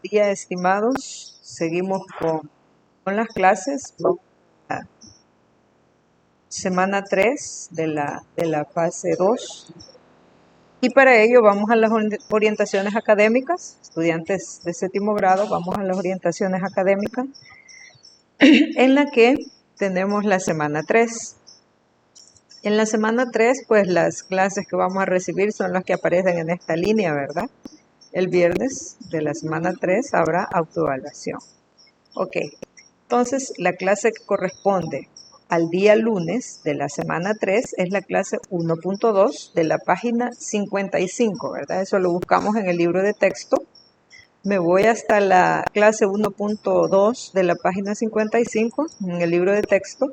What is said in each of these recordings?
día, estimados. Seguimos con las clases. Vamos a semana 3 de la fase 2. Y para ello vamos a las orientaciones académicas. Estudiantes de séptimo grado, vamos a las orientaciones académicas, en la que tenemos la semana 3. En la semana 3, pues las clases que vamos a recibir son las que aparecen en esta línea, ¿verdad? El viernes de la semana 3 habrá autoevaluación. Ok, entonces la clase que corresponde al día lunes de la semana 3 es la clase 1.2 de la página 55, ¿verdad? Eso lo buscamos en el libro de texto. Me voy hasta la clase 1.2 de la página 55 en el libro de texto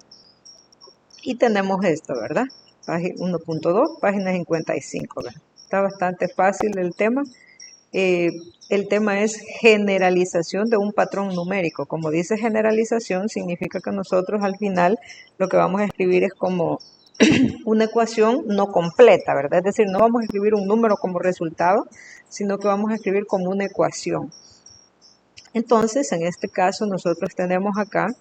y tenemos esto, ¿verdad? 1.2, página 55, ¿verdad? Está bastante fácil el tema. El tema es generalización de un patrón numérico. Como dice generalización, significa que nosotros al final lo que vamos a escribir es como una ecuación no completa, ¿verdad? Es decir, no vamos a escribir un número como resultado, sino que vamos a escribir como una ecuación. Entonces, en este caso, nosotros tenemos acá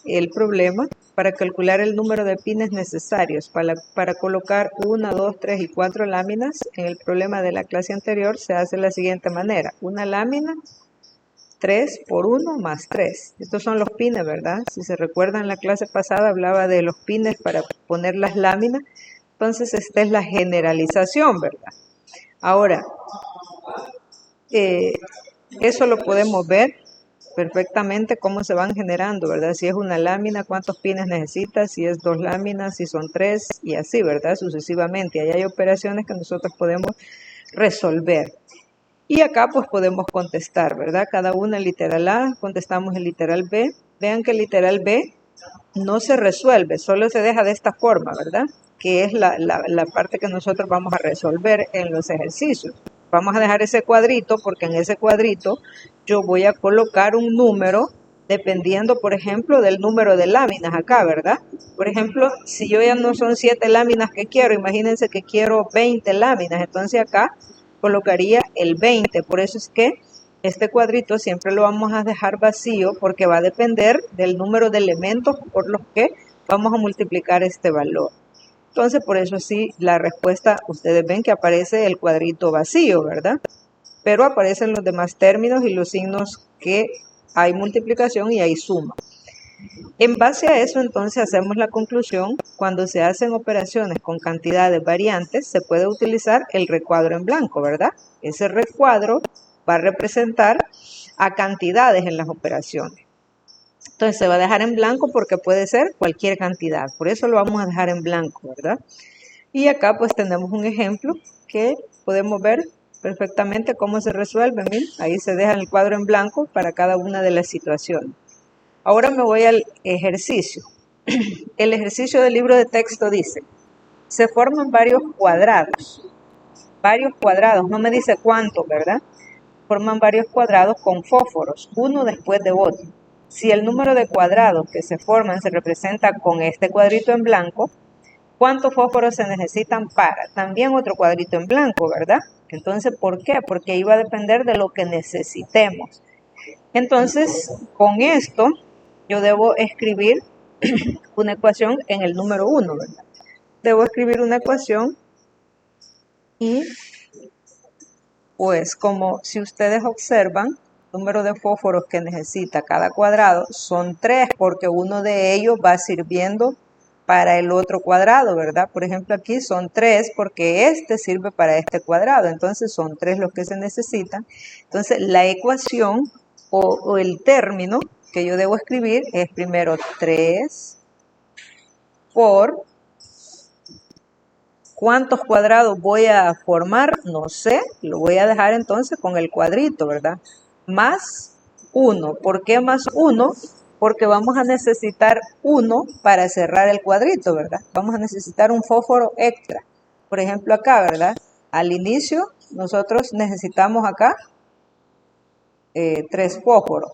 el problema para calcular el número de pines necesarios para colocar 1, 2, 3 y 4 láminas. En el problema de la clase anterior se hace de la siguiente manera: una lámina, 3 por 1 más 3. Estos son los pines, ¿verdad? Si se recuerdan, la clase pasada hablaba de los pines para poner las láminas. Entonces esta es la generalización, ¿verdad? Ahora, eso lo podemos ver perfectamente cómo se van generando, ¿verdad? Si es una lámina, cuántos pines necesita, si es 2 láminas, si son 3 y así, ¿verdad? Sucesivamente. Ahí hay operaciones que nosotros podemos resolver. Y acá pues podemos contestar, ¿verdad? Cada una el literal A, contestamos el literal B. Vean que el literal B no se resuelve, solo se deja de esta forma, ¿verdad? Que es la parte que nosotros vamos a resolver en los ejercicios. Vamos a dejar ese cuadrito porque en ese cuadrito yo voy a colocar un número dependiendo, por ejemplo, del número de láminas acá, ¿verdad? Por ejemplo, si yo ya no son 7 láminas que quiero, imagínense que quiero 20 láminas, entonces acá colocaría el 20. Por eso es que este cuadrito siempre lo vamos a dejar vacío porque va a depender del número de elementos por los que vamos a multiplicar este valor. Entonces, por eso sí, la respuesta, ustedes ven que aparece el cuadrito vacío, ¿verdad? Pero aparecen los demás términos y los signos que hay multiplicación y hay suma. En base a eso, entonces, hacemos la conclusión: cuando se hacen operaciones con cantidades variantes, se puede utilizar el recuadro en blanco, ¿verdad? Ese recuadro va a representar a cantidades en las operaciones. Entonces se va a dejar en blanco porque puede ser cualquier cantidad. Por eso lo vamos a dejar en blanco, ¿verdad? Y acá pues tenemos un ejemplo que podemos ver perfectamente cómo se resuelve. Miren, ahí se deja el cuadro en blanco para cada una de las situaciones. Ahora me voy al ejercicio. El ejercicio del libro de texto dice: se forman varios cuadrados, no me dice cuántos, ¿verdad? Forman varios cuadrados con fósforos, uno después de otro. Si el número de cuadrados que se forman se representa con este cuadrito en blanco, ¿cuántos fósforos se necesitan para? También otro cuadrito en blanco, ¿verdad? Entonces, ¿por qué? Porque iba a depender de lo que necesitemos. Entonces, con esto, yo debo escribir una ecuación en el número 1, ¿verdad? Debo escribir una ecuación y, pues, como si ustedes observan, el número de fósforos que necesita cada cuadrado son 3, porque uno de ellos va sirviendo para el otro cuadrado, ¿verdad? Por ejemplo, aquí son 3 porque este sirve para este cuadrado, entonces son 3 los que se necesitan. Entonces, la ecuación o el término que yo debo escribir es primero 3 por... ¿cuántos cuadrados voy a formar? No sé, lo voy a dejar entonces con el cuadrito, ¿verdad? Más 1. ¿Por qué más 1? Porque vamos a necesitar 1 para cerrar el cuadrito, ¿verdad? Vamos a necesitar un fósforo extra. Por ejemplo, acá, ¿verdad? Al inicio, nosotros necesitamos acá 3 fósforos.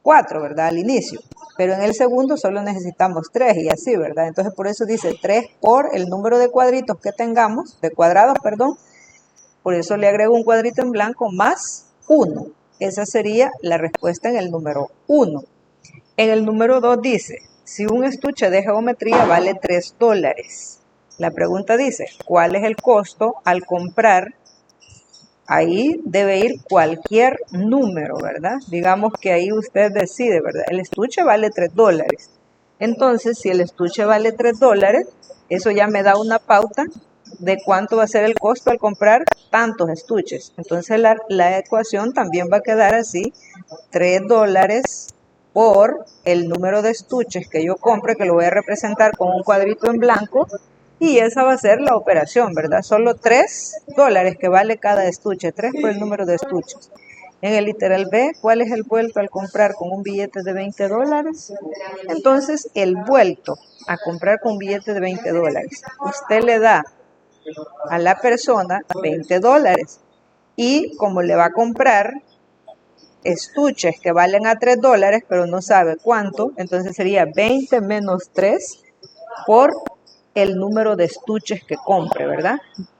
4, ¿verdad? Al inicio. Pero en el segundo solo necesitamos 3 y así, ¿verdad? Entonces por eso dice 3 por el número de cuadritos que tengamos, de cuadrados, perdón. Por eso le agrego un cuadrito en blanco más 1. Esa sería la respuesta en el número 1. En el número 2 dice, si un estuche de geometría vale $3, la pregunta dice, ¿cuál es el costo al comprar? Ahí debe ir cualquier número, ¿verdad? Digamos que ahí usted decide, ¿verdad? El estuche vale $3. Entonces, si el estuche vale $3, eso ya me da una pauta de cuánto va a ser el costo al comprar tantos estuches. Entonces, la ecuación también va a quedar así, $3 por el número de estuches que yo compre, que lo voy a representar con un cuadrito en blanco, y esa va a ser la operación, ¿verdad? Solo $3 que vale cada estuche, 3 por el número de estuches. En el literal B, ¿cuál es el vuelto al comprar con un billete de $20? Entonces, el vuelto a comprar con un billete de $20, usted le da a la persona $20, y como le va a comprar estuches que valen a $3, pero no sabe cuánto, entonces sería 20 menos 3 por el número de estuches que compre, ¿verdad?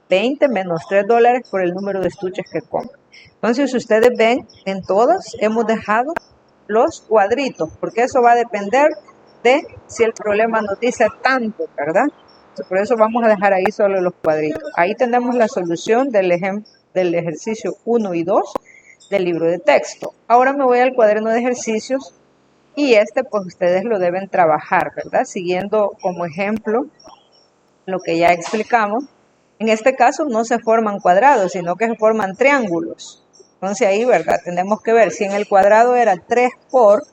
20 menos $3 por el número de estuches que compre. Entonces, si ustedes ven, en todas hemos dejado los cuadritos, porque eso va a depender de si el problema nos dice tanto, ¿verdad? Por eso vamos a dejar ahí solo los cuadritos. Ahí tenemos la solución del ejercicio 1 y 2 del libro de texto. Ahora me voy al cuaderno de ejercicios y pues ustedes lo deben trabajar, ¿verdad? Siguiendo como ejemplo lo que ya explicamos. En este caso no se forman cuadrados, sino que se forman triángulos. Entonces ahí, ¿verdad? Tenemos que ver si en el cuadrado era 3 por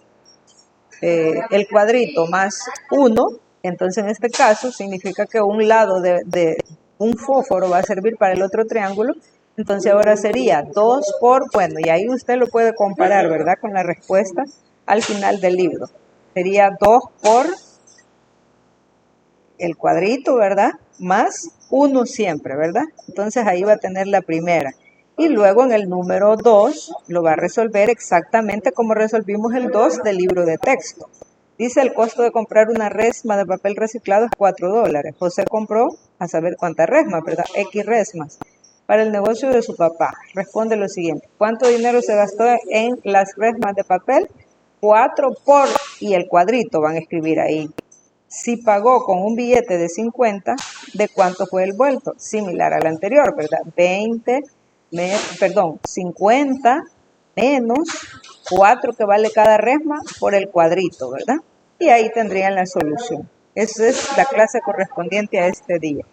el cuadrito más 1, entonces en este caso significa que un lado de un fósforo va a servir para el otro triángulo. Entonces ahora sería 2 por, bueno, y ahí usted lo puede comparar, ¿verdad? Con la respuesta al final del libro. Sería 2 por el cuadrito, ¿verdad? Más 1 siempre, ¿verdad? Entonces ahí va a tener la primera. Y luego en el número 2 lo va a resolver exactamente como resolvimos el 2 del libro de texto. Dice, el costo de comprar una resma de papel reciclado es $4. José compró, a saber cuántas resmas, ¿verdad? X resmas para el negocio de su papá. Responde lo siguiente, ¿cuánto dinero se gastó en las resmas de papel? 4 por, y el cuadrito van a escribir ahí. Si pagó con un billete de 50, ¿de cuánto fue el vuelto? Similar al anterior, ¿verdad? 50 menos 4 que vale cada resma por el cuadrito, ¿verdad? Y ahí tendrían la solución. Esa es la clase correspondiente a este día.